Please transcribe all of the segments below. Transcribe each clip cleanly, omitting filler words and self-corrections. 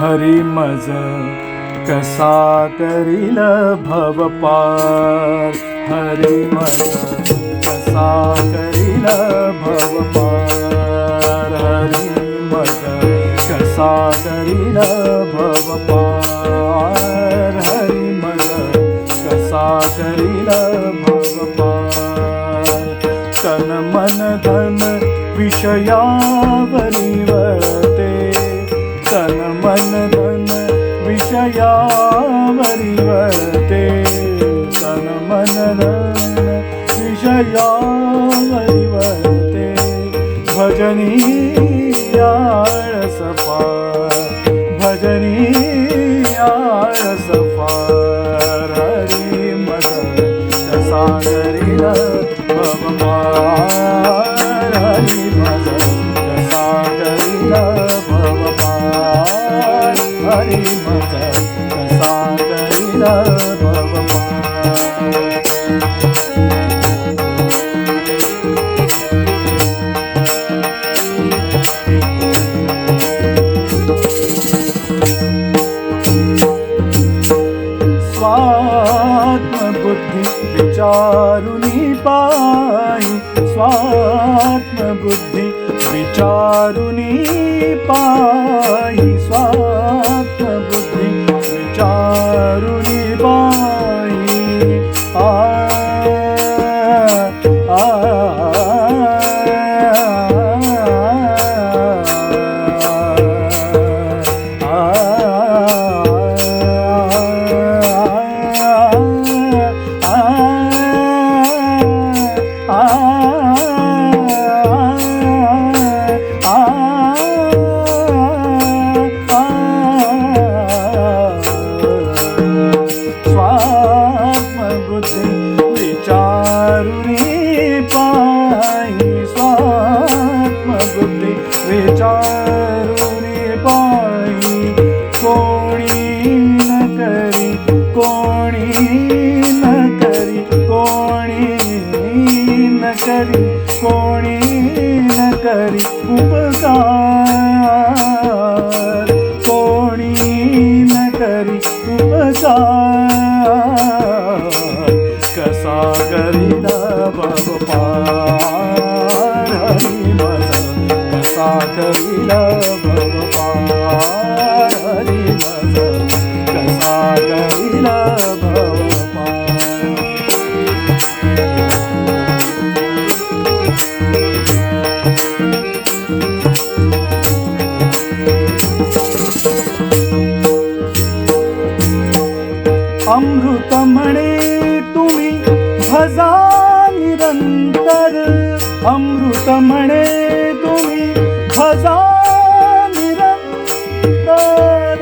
हरी मज कसा करील भवपार, हरी मज कसा करील भवपार, हरी मज कसा करील भवपार, हरी मज कसा करील भवपार. तन मन धन विषयावरी वळते, तन मन धन विषयावरी वळते, तन मन धन विषयावरी वळते. भजनी आळस फार, भजनी आळस फार, हरी मज कसा करील भवपार, हरी मज कसा करील भवपार, हरी मज कसा करील भवपार. स्वात्मबुद्धी विचारुनी पाहि, स्वात्मबुद्धी विचारुनी पाहि, स्वात्मबुद्धी विचारुनी पाहि. स्वात्मबुद्धि विचारुनी पाहि, स्वात्मबुद्धि विचारुनी पाहि. कोणी न करी, कोणी न करी, कोणी न करी, कोणी न करी उपकार, कोणी न करी उपकार. कसा करील भवपार, हरी मज कसा करील भवपार, हरी मज कसा करील भवपार. अमृत म्हणे तुम्ही भजा निरंतर, अमृत म्हणे तुम्ही भजा निरंतर.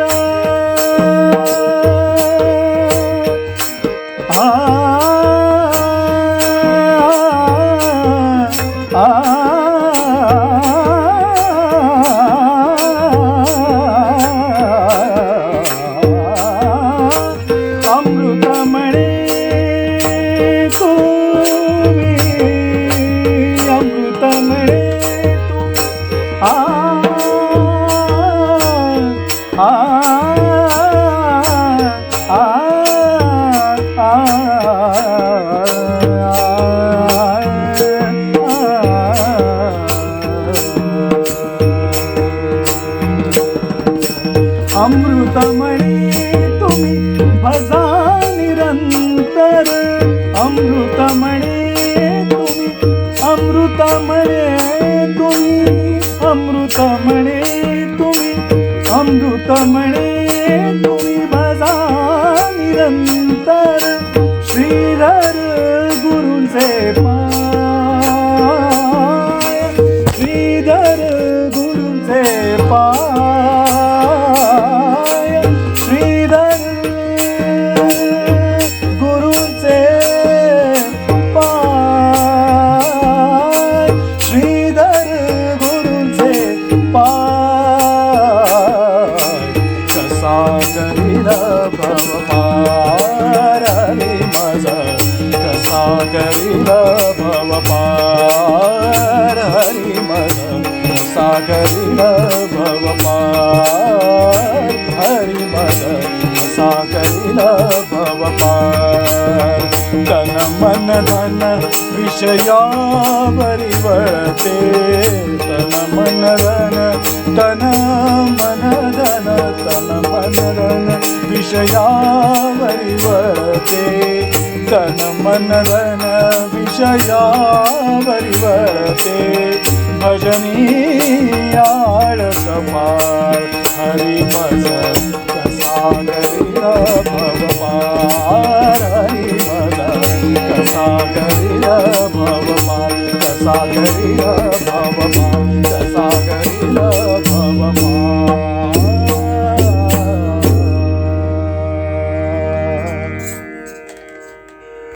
अमृत म्हणे तुम्ही, अमृत म्हणे अमृत म्हणे तुम्ही भजा निरंतर, अमृत म्हणे तुम्ही, अमृत म्हणे तुम्ही, अमृत म्हणे तुम्ही, अमृत म्हणे तुम्ही भजा निरंतर. श्रीधर गुरूंचे पाय, करील भव पार हरी मन कसा करील भव पार हरी मन कसा करील भव पार तन मन धन विषयावरी वळते तन मन धन तन मन धन तन मन धन विषयावरी वळते तन मन धन विषयावरी वळते भजनी आळस पार हरी भज कसा करील भव पार हरी भज कसा करील भव पार कसा करील भव पार कसा करील भव पार